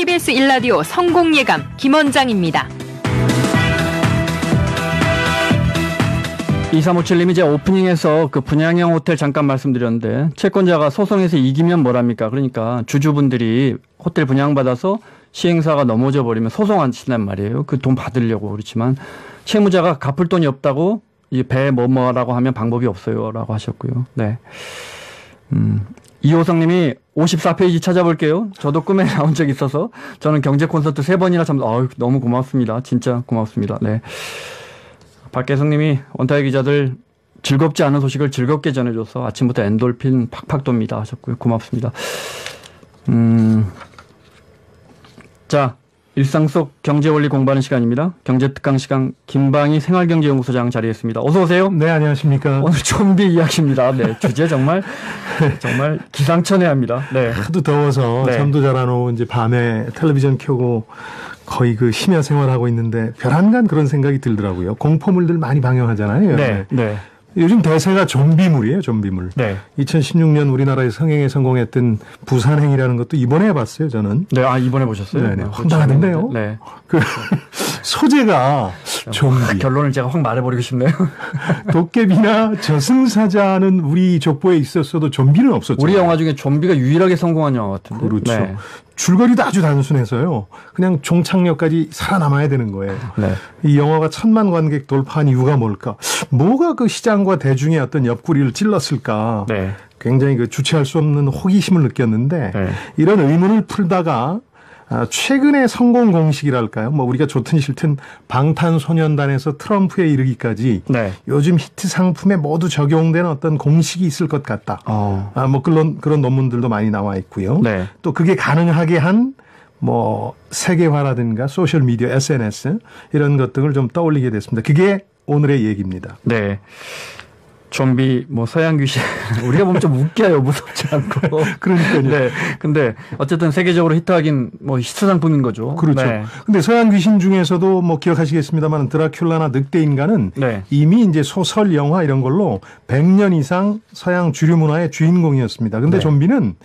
KBS 1라디오 성공예감 김원장입니다. 2357님이 제 오프닝에서 그 분양형 호텔 잠깐 말씀드렸는데 채권자가 소송에서 이기면 뭐랍니까? 그러니까 주주분들이 호텔 분양받아서 시행사가 넘어져 버리면 소송하신단 말이에요. 그 돈 받으려고. 그렇지만 채무자가 갚을 돈이 없다고 이 배 뭐뭐라고 하면 방법이 없어요라고 하셨고요. 네. 이호성님이 54페이지 찾아볼게요. 저도 꿈에 나온 적이 있어서 저는 경제 콘서트 3번이나 너무 고맙습니다. 진짜 고맙습니다. 네. 박계성님이 원타의 기자들 즐겁지 않은 소식을 즐겁게 전해줘서 아침부터 엔돌핀 팍팍 돕니다 하셨고요. 고맙습니다. 자, 일상 속 경제원리 공부하는 시간입니다. 경제특강 시간 김방희 생활경제연구소장 자리했습니다. 어서 오세요. 네, 안녕하십니까. 오늘 좀비 이야기입니다. 네, 주제 정말 기상천외합니다. 네. 하도 더워서 네. 잠도 잘 안 오고 이제 밤에 텔레비전 켜고 거의 그 심야 생활하고 있는데 별한간 그런 생각이 들더라고요. 공포물들 많이 방영하잖아요. 네, 네. 요즘 대세가 좀비물이에요, 좀비물. 네. 2016년 우리나라에 성행에 성공했던 부산행이라는 것도 이번에 해봤어요, 저는. 네, 이번에 보셨어요? 네네. 황당하던데요. 네. 그 소재가 좀비. 결론을 제가 확 말해버리고 싶네요. 도깨비나 저승사자는 우리 족보에 있었어도 좀비는 없었죠. 우리 영화 중에 좀비가 유일하게 성공한 영화 같은데. 그렇죠. 네. 줄거리도 아주 단순해서요. 그냥 종착역까지 살아남아야 되는 거예요. 네. 이 영화가 1000만 관객 돌파한 이유가 뭘까? 뭐가 그 시장과 대중의 어떤 옆구리를 찔렀을까? 네. 굉장히 그 주체할 수 없는 호기심을 느꼈는데 네. 이런 의문을 풀다가 최근의 성공 공식이랄까요? 뭐 우리가 좋든 싫든 방탄소년단에서 트럼프에 이르기까지 네. 요즘 히트 상품에 모두 적용되는 어떤 공식이 있을 것 같다. 뭐 그런 논문들도 많이 나와 있고요. 네. 또 그게 가능하게 한 뭐 세계화라든가 소셜 미디어, SNS 이런 것들을 좀 떠올리게 됐습니다. 그게 오늘의 얘기입니다. 네. 좀비, 서양 귀신. 우리가 보면 좀 웃겨요. 무섭지 않고. 그러니까요. 네. 근데 어쨌든 세계적으로 히트하긴 히트 상품인 거죠. 그렇죠. 네. 근데 서양 귀신 중에서도 기억하시겠습니다만 드라큘라나 늑대 인간은 네. 이미 이제 소설, 영화 이런 걸로 100년 이상 서양 주류 문화의 주인공이었습니다. 근데 네. 좀비는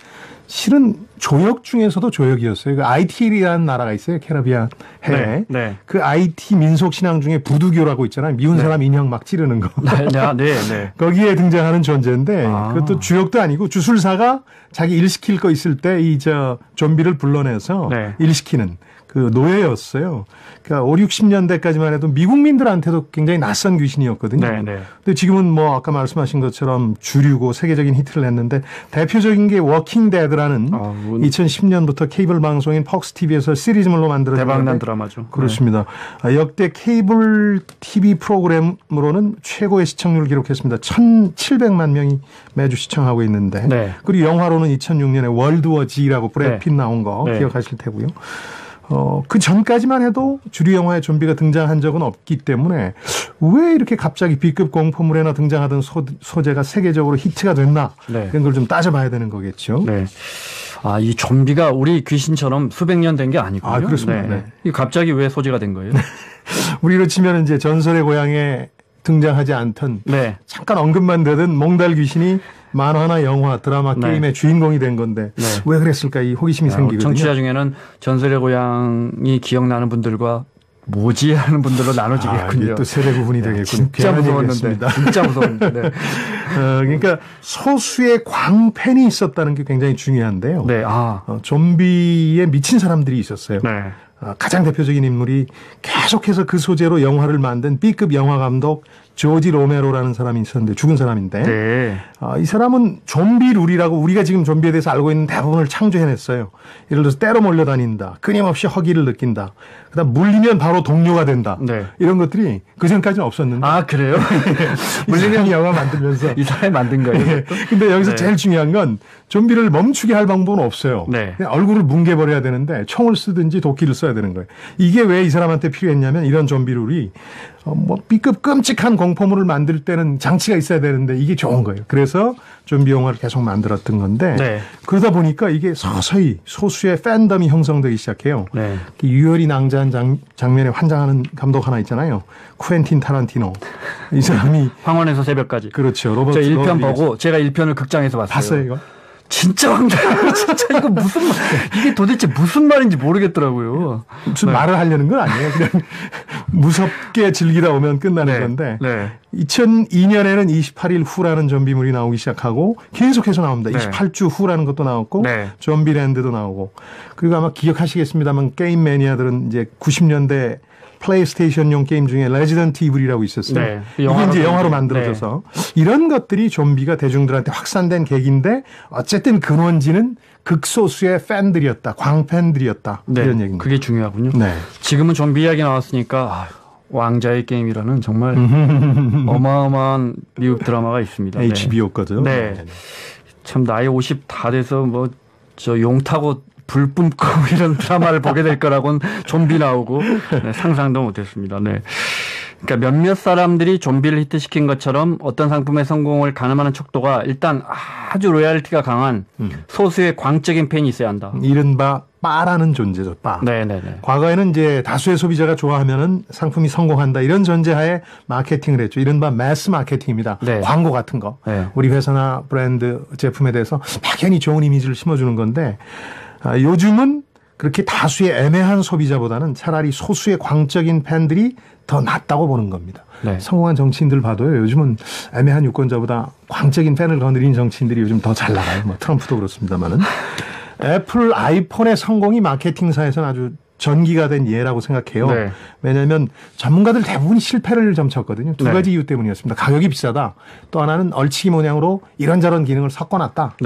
실은 조역 중에서도 조역이었어요. 그 IT라는 나라가 있어요. 캐리비안 해에. 네. 네. 그 IT 민속 신앙 중에 부두교라고 있잖아요. 미운 사람 인형 막 찌르는 거. 네. 거기에 등장하는 존재인데 그것도 주역도 아니고 주술사가 자기 일 시킬 거 있을 때 좀비를 불러내서 네. 일 시키는 그 노예였어요. 그러니까 5, 60년대까지만 해도 미국민들한테도 굉장히 낯선 귀신이었거든요. 네, 네. 근데 지금은 아까 말씀하신 것처럼 주류고 세계적인 히트를 했는데 대표적인 게 워킹 데드라는 2010년부터 케이블 방송인 폭스 TV에서 시리즈물로 만들어진 대박난 드라마죠. 그렇습니다. 네. 역대 케이블 TV 프로그램으로는 최고의 시청률을 기록했습니다. 1,700만 명이 매주 시청하고 있는데 네. 그리고 영화로는 2006년에 월드워 G라고 브래드 핏 나온 거 네. 기억하실 테고요. 그 전까지만 해도 주류 영화에 좀비가 등장한 적은 없기 때문에 왜 이렇게 갑자기 B급 공포물에나 등장하던 소재가 세계적으로 히트가 됐나 네. 이런 걸 좀 따져봐야 되는 거겠죠. 네. 이 좀비가 우리 귀신처럼 수백 년 된 게 아니군요. 그렇습니다. 네. 이 갑자기 왜 소재가 된 거예요? 우리로 치면 이제 전설의 고향에 등장하지 않던 네. 잠깐 언급만 되던 몽달 귀신이 만화나 영화, 드라마, 게임의 주인공이 된 건데 왜 그랬을까 이 호기심이 생기거든요. 청취자 중에는 전설의 고향이 기억나는 분들과 뭐지 하는 분들로 나눠지겠군요. 이게 또 세대 구분이 되겠군요. 진짜 무서웠는데. 진짜 무서웠는데. 네. 그러니까 소수의 광팬이 있었다는 게 굉장히 중요한데요. 네. 좀비에 미친 사람들이 있었어요. 네. 가장 대표적인 인물이 계속해서 그 소재로 영화를 만든 B급 영화 감독 조지 로메로라는 사람이 있었는데 죽은 사람인데 네. 이 사람은 좀비 룰이라고 우리가 지금 좀비에 대해서 알고 있는 대부분을 창조해냈어요. 예를 들어서 때로 몰려다닌다. 끊임없이 허기를 느낀다. 그다음 물리면 바로 동료가 된다. 네. 이런 것들이 그전까지는 없었는데. 그래요? 물리면 영화 만들면서. 이 사람이 만든 거예요? 근데 여기서 제일 중요한 건 좀비를 멈추게 할 방법은 없어요. 네. 그냥 얼굴을 뭉개버려야 되는데 총을 쓰든지 도끼를 써야 되는 거예요. 이게 왜 이 사람한테 필요했냐면 이런 좀비 룰이 B급 끔찍한 공포물을 만들 때는 장치가 있어야 되는데 이게 좋은 거예요. 그래서 좀비 영화를 계속 만들었던 건데 네. 그러다 보니까 이게 서서히 소수의 팬덤이 형성되기 시작해요. 네. 유혈이 낭자한 장면에 환장하는 감독 하나 있잖아요. 쿠엔틴 타란티노. 이 사람이 황혼에서 새벽까지. 그렇죠. 저 1편 보고 제가 1편을 극장에서 봤어요. 봤어요 이거? 진짜 황당해요. 진짜 이거 무슨 말, 이게 도대체 무슨 말인지 모르겠더라고요. 무슨 말을 하려는 건 아니에요. 그냥 무섭게 즐기다 오면 끝나는 건데. 2002년에는 28일 후라는 좀비물이 나오기 시작하고 계속해서 나옵니다. 28주 후라는 것도 나왔고 좀비랜드도 나오고. 그리고 아마 기억하시겠습니다만 게임 매니아들은 이제 90년대 플레이스테이션용 게임 중에 레지던트 이블이라고 있었어요. 이게 이제 영화로 만들어져서 이런 것들이 좀비가 대중들한테 확산된 계기인데 어쨌든 근원지는 극소수의 팬들이었다. 광팬들이었다. 이런 얘기입니다. 그게 중요하군요. 지금은 좀비 이야기 나왔으니까 왕자의 게임이라는 정말 어마어마한 미국 드라마가 있습니다. HBO 거죠. 참 나이 50 다 돼서 뭐 저 용 타고 불 뿜고 이런 드라마를 보게 될 거라고는 좀비 나오고 상상도 못했습니다. 그러니까 몇몇 사람들이 좀비를 히트시킨 것처럼 어떤 상품의 성공을 가늠하는 척도가 일단 아주 로얄티가 강한 소수의 광적인 팬이 있어야 한다. 이른바 바라는 존재죠. 바. 과거에는 이제 다수의 소비자가 좋아하면은 상품이 성공한다 이런 전제하에 마케팅을 했죠. 이른바 매스 마케팅입니다. 광고 같은 거. 우리 회사나 브랜드 제품에 대해서 막연히 좋은 이미지를 심어주는 건데 요즘은 그렇게 다수의 애매한 소비자보다는 차라리 소수의 광적인 팬들이 더 낫다고 보는 겁니다. 성공한 정치인들 봐도요. 요즘은 애매한 유권자보다 광적인 팬을 거느린 정치인들이 요즘 더 잘 나가요. 뭐 트럼프도 그렇습니다만은. 애플 아이폰의 성공이 마케팅사에서는 아주 전기가 된 예라고 생각해요. 왜냐하면 전문가들 대부분이 실패를 점쳤거든요. 두 가지 이유 때문이었습니다. 가격이 비싸다. 또 하나는 얼치기 모양으로 이런저런 기능을 섞어놨다.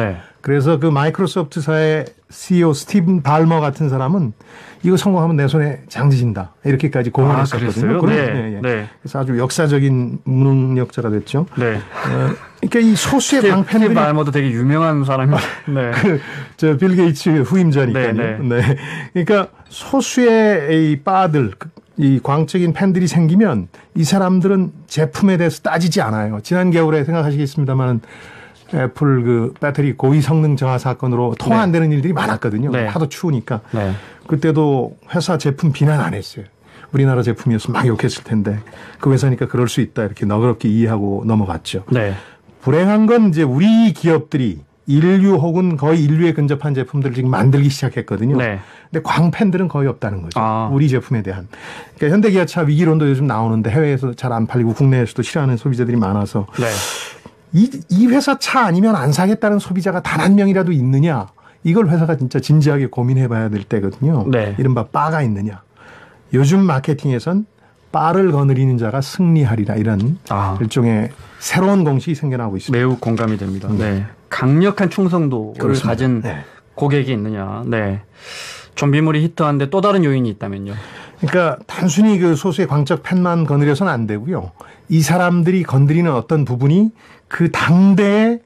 그래서 그 마이크로소프트사의 CEO 스티븐 발머 같은 사람은 이거 성공하면 내 손에 장지진다. 이렇게까지 공언했었거든요. 그래서 아주 역사적인 무능력자가 됐죠. 그러니까 이 소수의 광팬들이 스티븐 발머도 되게 유명한 사람이에요. 저 빌 게이츠 후임자니까요. 그러니까 소수의 이 바들, 이 광적인 팬들이 생기면 이 사람들은 제품에 대해서 따지지 않아요. 지난 겨울에 생각하시겠습니다만 애플 그 배터리 고위 성능 저하 사건으로 통화 안 되는 일들이 많았거든요. 하도 추우니까. 그때도 회사 제품 비난 안 했어요. 우리나라 제품이었으면 막 욕했을 텐데 그 회사니까 그럴 수 있다 이렇게 너그럽게 이해하고 넘어갔죠. 불행한 건 이제 우리 기업들이 인류 혹은 거의 인류에 근접한 제품들을 지금 만들기 시작했거든요. 근데 광팬들은 거의 없다는 거죠. 우리 제품에 대한. 그러니까 현대기아차 위기론도 요즘 나오는데 해외에서 잘 안 팔리고 국내에서도 싫어하는 소비자들이 많아서 이 회사 차 아니면 안 사겠다는 소비자가 단 한 명이라도 있느냐. 이걸 회사가 진짜 진지하게 고민해 봐야 될 때거든요. 이른바 바가 있느냐. 요즘 마케팅에선 바를 거느리는 자가 승리하리라 이런 일종의 새로운 공식이 생겨나고 있습니다. 매우 공감이 됩니다. 강력한 충성도를 가진 고객이 있느냐. 좀비물이 히트하는데 또 다른 요인이 있다면요. 그러니까 단순히 그 소수의 광적 팬만 거느려서는 안 되고요. 이 사람들이 건드리는 어떤 부분이 그 당대의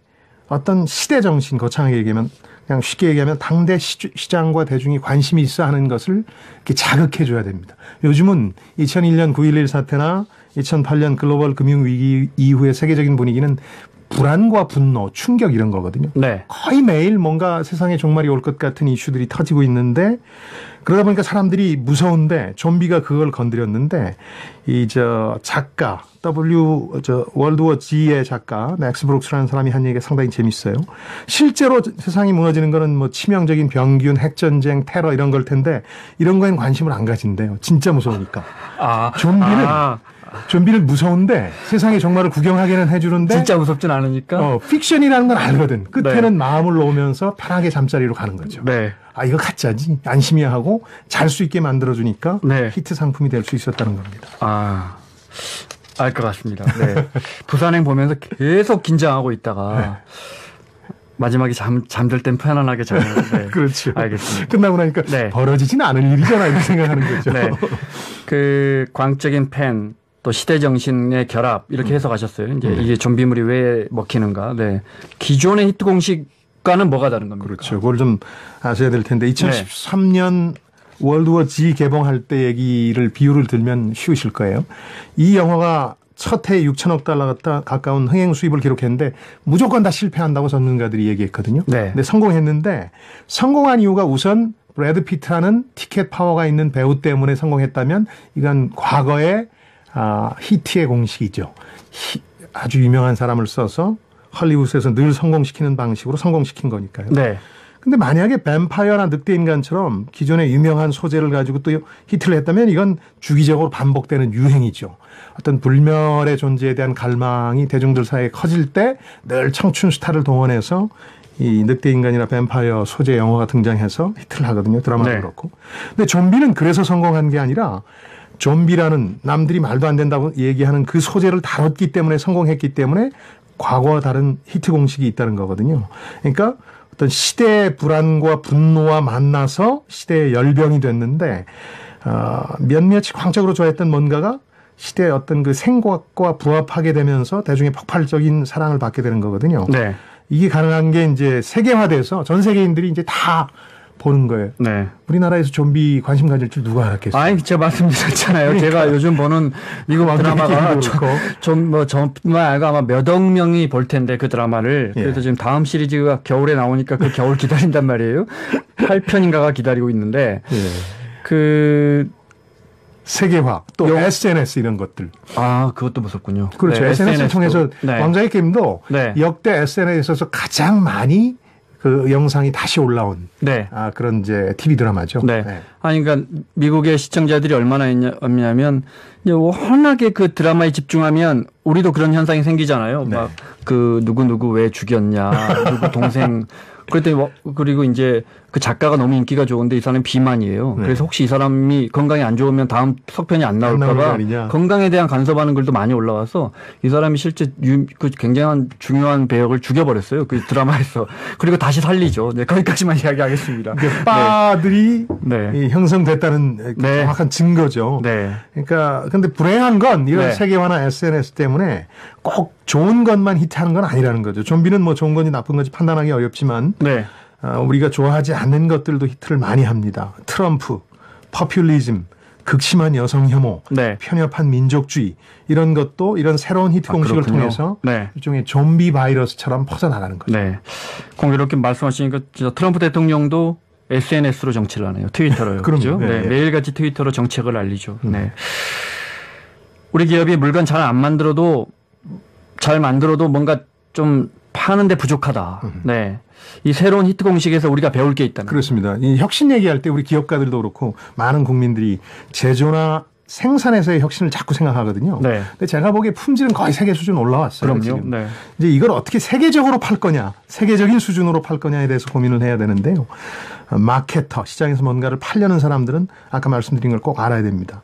어떤 시대 정신, 거창하게 얘기하면 그냥 쉽게 얘기하면 당대 시장과 대중이 관심이 있어 하는 것을 이렇게 자극해 줘야 됩니다. 요즘은 2001년 9.11 사태나 2008년 글로벌 금융위기 이후의 세계적인 분위기는 불안과 분노, 충격 이런 거거든요. 거의 매일 뭔가 세상에 종말이 올 것 같은 이슈들이 터지고 있는데 그러다 보니까 사람들이 무서운데 좀비가 그걸 건드렸는데 이 작가 월드워 G의 작가 맥스 브룩스라는 사람이 한 얘기가 상당히 재밌어요. 실제로 세상이 무너지는 거는 뭐 치명적인 병균, 핵전쟁, 테러 이런 걸 텐데 이런 거에는 관심을 안 가진대요. 진짜 무서우니까. 좀비는 무서운데 세상의 종말을 구경하게는 해주는데 진짜 무섭진 않으니까 픽션이라는 건 알거든. 끝에는 마음을 놓으면서 편하게 잠자리로 가는 거죠. 이거 가짜지 안심이야 하고 잘 수 있게 만들어주니까 히트 상품이 될 수 있었다는 겁니다. 알 것 같습니다. 부산행 보면서 계속 긴장하고 있다가 마지막에 잠들 땐 편안하게 자는. 그렇죠. 알겠습니다. 끝나고 나니까 벌어지진 않을 일이잖아 이렇게 생각하는 거죠. 그 광적인 팬 또 시대 정신의 결합 이렇게 해석하셨어요. 이제 이게 좀비물이 왜 먹히는가. 기존의 히트 공식과는 뭐가 다른 겁니까? 그렇죠. 그걸 좀 아셔야 될 텐데 2013년 월드워 G 개봉할 때 얘기를 비유를 들면 쉬우실 거예요. 이 영화가 첫 해에 6천억 달러 가까운 흥행 수입을 기록했는데 무조건 다 실패한다고 전문가들이 얘기했거든요. 근데 성공했는데 성공한 이유가 우선 브래드 피트라는 티켓 파워가 있는 배우 때문에 성공했다면 이건 과거의 히트의 공식이죠. 아주 유명한 사람을 써서 헐리우드에서 늘 성공시키는 방식으로 성공시킨 거니까요. 네. 근데 만약에 뱀파이어나 늑대인간처럼 기존의 유명한 소재를 가지고 또 히트를 했다면 이건 주기적으로 반복되는 유행이죠. 어떤 불멸의 존재에 대한 갈망이 대중들 사이에 커질 때 늘 청춘 스타를 동원해서 이 늑대인간이나 뱀파이어 소재 영화가 등장해서 히트를 하거든요. 드라마도 네. 그렇고. 근데 좀비는 그래서 성공한 게 아니라 좀비라는 남들이 말도 안 된다고 얘기하는 그 소재를 다뤘기 때문에 성공했기 때문에 과거와 다른 히트 공식이 있다는 거거든요. 그러니까 어떤 시대의 불안과 분노와 만나서 시대의 열병이 됐는데 몇몇이 광적으로 좋아했던 뭔가가 시대의 어떤 그 생각과 부합하게 되면서 대중의 폭발적인 사랑을 받게 되는 거거든요. 네. 이게 가능한 게 이제 세계화돼서 전 세계인들이 이제 다 보는 거예요. 네. 우리나라에서 좀비 관심 가질 줄 누가 알았겠어요? 아니, 제가 말씀드렸잖아요. 그러니까. 제가 요즘 보는 미국 드라마가 정말 알고 아마 몇억 명이 볼 텐데 그 드라마를. 예. 그래서 지금 다음 시리즈가 겨울에 나오니까 그 겨울 기다린단 말이에요. 8편인가가 기다리고 있는데 예. 그 세계화 또 SNS 이런 것들. 아, 그것도 무섭군요. 그렇죠. 네, SNS를 통해서 네. 왕좌의 게임도 네. 역대 SNS에서 가장 많이 그 영상이 다시 올라온 네. 그런 이제 TV 드라마죠. 네. 아니, 그러니까 미국의 시청자들이 얼마나 있냐면 워낙에 그 드라마에 집중하면 우리도 그런 현상이 생기잖아요. 네. 막 그 누구 왜 죽였냐, 누구 동생. 그랬더니 그리고 이제 그 작가가 너무 인기가 좋은데 이 사람이 비만이에요. 네. 그래서 혹시 이 사람이 건강이 안 좋으면 다음 속편이 안 나올까봐 건강에 대한 간섭하는 글도 많이 올라와서 이 사람이 실제 그 굉장한 중요한 배역을 죽여버렸어요. 그 드라마에서. 그리고 다시 살리죠. 네, 거기까지만 이야기하겠습니다. 바들이 네. 형성됐다는 네. 정확한 증거죠. 네. 그러니까 근데 불행한 건 이런 네. 세계화나 SNS 때문에 꼭 좋은 것만 히트하는 건 아니라는 거죠. 좀비는 뭐 좋은 건지 나쁜 건지 판단하기 어렵지만 네. 우리가 좋아하지 않는 것들도 히트를 많이 합니다. 트럼프, 퍼퓰리즘, 극심한 여성 혐오, 네. 편협한 민족주의 이런 것도 이런 새로운 히트 공식을 그렇군요. 통해서 네. 일종의 좀비 바이러스처럼 퍼져나가는 거죠. 네. 공교롭게 말씀하시니까 진짜 트럼프 대통령도 SNS로 정치를 하네요. 트위터로요. 그럼요. 그죠? 네, 네. 네. 매일같이 트위터로 정책을 알리죠. 네. 우리 기업이 물건 잘 안 만들어도 잘 만들어도 뭔가 좀 파는데 부족하다. 네. 이 새로운 히트 공식에서 우리가 배울 게 있다는. 그렇습니다. 이 혁신 얘기할 때 우리 기업가들도 그렇고 많은 국민들이 제조나 생산에서의 혁신을 자꾸 생각하거든요. 네. 근데 제가 보기에 품질은 거의 세계 수준 올라왔어요. 그럼요. 지금. 네. 이제 이걸 어떻게 세계적으로 팔 거냐, 세계적인 수준으로 팔 거냐에 대해서 고민을 해야 되는데요. 마케터, 시장에서 뭔가를 팔려는 사람들은 아까 말씀드린 걸 꼭 알아야 됩니다.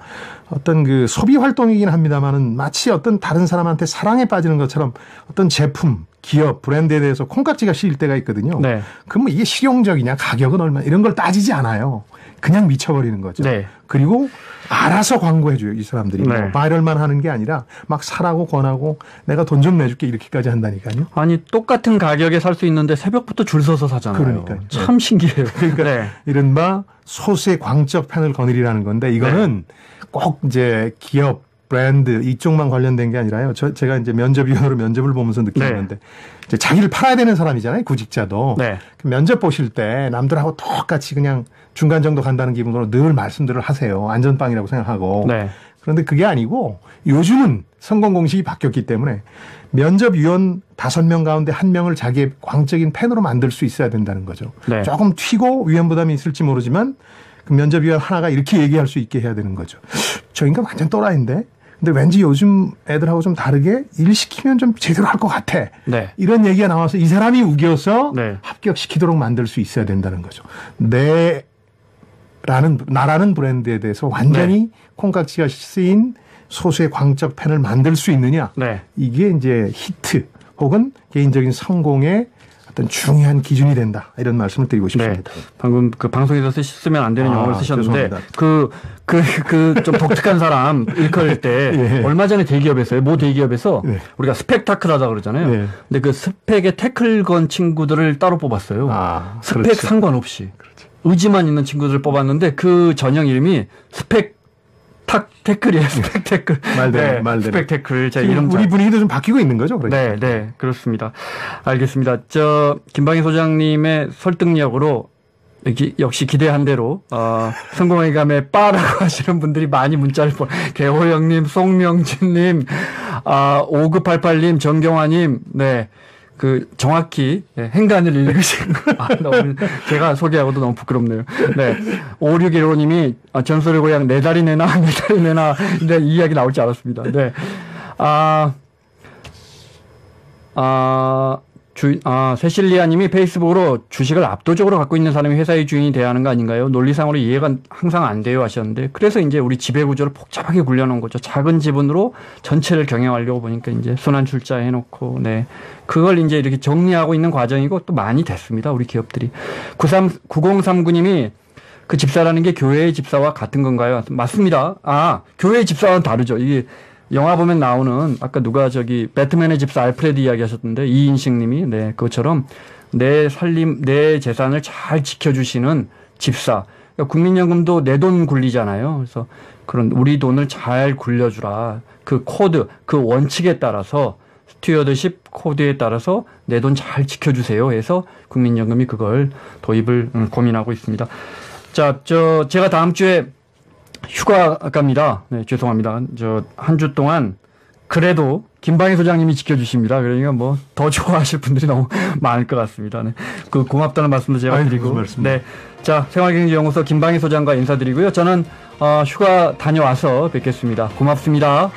어떤 그 소비 활동이긴 합니다만은 마치 어떤 다른 사람한테 사랑에 빠지는 것처럼 어떤 제품, 기업, 브랜드에 대해서 콩깍지가 씌일 때가 있거든요. 네. 그럼 뭐 이게 실용적이냐, 가격은 얼마, 이런 걸 따지지 않아요. 그냥 미쳐버리는 거죠. 네. 그리고 알아서 광고해줘요, 이 사람들이. 네. 뭐 바이럴만 하는 게 아니라 막 사라고 권하고 내가 돈 좀 내줄게 이렇게까지 한다니까요. 아니, 똑같은 가격에 살 수 있는데 새벽부터 줄 서서 사잖아요. 그러니까요. 참 신기해요. 그러니까 네. 이른바 소수의 광적 펜을 거느리라는 건데 이거는 꼭 이제 기업, 브랜드 이쪽만 관련된 게 아니라요. 제가 이제 면접위원으로 면접을 보면서 느끼는 네. 건데 이제 자기를 팔아야 되는 사람이잖아요. 구직자도. 네. 면접 보실 때 남들하고 똑같이 그냥 중간 정도 간다는 기분으로 늘 말씀들을 하세요. 안전빵이라고 생각하고. 네. 그런데 그게 아니고 요즘은 성공 공식이 바뀌었기 때문에 면접위원 5명 가운데 1명을 자기의 광적인 팬으로 만들 수 있어야 된다는 거죠. 네. 조금 튀고 위험 부담이 있을지 모르지만 그 면접위원 하나가 이렇게 얘기할 수 있게 해야 되는 거죠. 저 인간 완전 또라이인데 근데 왠지 요즘 애들하고 좀 다르게 일 시키면 좀 제대로 할 것 같아. 네. 이런 얘기가 나와서 이 사람이 우겨서 네. 합격시키도록 만들 수 있어야 된다는 거죠. 나라는 브랜드에 대해서 완전히 콩깍지가 쓰인 소수의 광적 펜을 만들 수 있느냐. 네. 이게 이제 히트 혹은 개인적인 성공의 어떤 중요한 기준이 된다. 이런 말씀을 드리고 싶습니다. 네. 방금 그 방송에서 쓰면 안 되는 용어를 쓰셨는데 죄송합니다. 좀 독특한 사람 일컬을 때 예. 얼마 전에 대기업에서요. 모 대기업에서 네. 우리가 스펙타클하다 그러잖아요. 네. 근데 그 스펙에 태클 건 친구들을 따로 뽑았어요. 스펙 그렇죠. 상관없이. 의지만 있는 친구들을 뽑았는데 그 전형 이름이 태클이에요. 스펙 태클. 말대로. 스펙 태클. 제 지금 이름 우리 분위기도 좀 바뀌고 있는 거죠. 그러니까. 네, 그렇습니다. 알겠습니다. 김방희 소장님의 설득력으로 역시 기대한 대로 성공의 감에 빠라고 하시는 분들이 많이 문자를 개호영님, 송명진님, 5988님, 정경화님, 네. 그 정확히 행간을 읽으신 너무 제가 소개하고도 너무 부끄럽네요. 네. 5615님이 전설의 고향 내 다리 내놔 내 다리 내놔 네, 이 이야기 나올 줄 알았습니다. 네. 세실리아 님이 페이스북으로 주식을 압도적으로 갖고 있는 사람이 회사의 주인이 돼야 하는 거 아닌가요? 논리상으로 이해가 항상 안 돼요 하셨는데 그래서 이제 우리 지배구조를 복잡하게 굴려놓은 거죠. 작은 지분으로 전체를 경영하려고 보니까 이제 순환출자 해놓고 네. 그걸 이제 이렇게 정리하고 있는 과정이고 또 많이 됐습니다. 우리 기업들이. 9039님이 그 집사라는 게 교회의 집사와 같은 건가요? 맞습니다. 교회의 집사와는 다르죠. 이게 영화 보면 나오는 아까 누가 배트맨의 집사 알프레드 이야기 하셨던데 이인식 님이 네, 그것처럼 내 재산을 잘 지켜주시는 집사. 그러니까 국민연금도 내 돈 굴리잖아요. 그래서 그런 우리 돈을 잘 굴려주라. 그 코드, 그 원칙에 따라서 스튜어드십 코드에 따라서 내 돈 잘 지켜주세요 해서 국민연금이 그걸 도입을 고민하고 있습니다. 자, 제가 다음 주에 휴가 갑니다. 네, 죄송합니다. 한 주 동안 그래도 김방희 소장님이 지켜주십니다. 그러니까 뭐 더 좋아하실 분들이 너무 많을 것 같습니다. 네. 그 고맙다는 말씀도 제가 드리고. 네. 자, 생활경제연구소 김방희 소장과 인사드리고요. 저는 휴가 다녀와서 뵙겠습니다. 고맙습니다.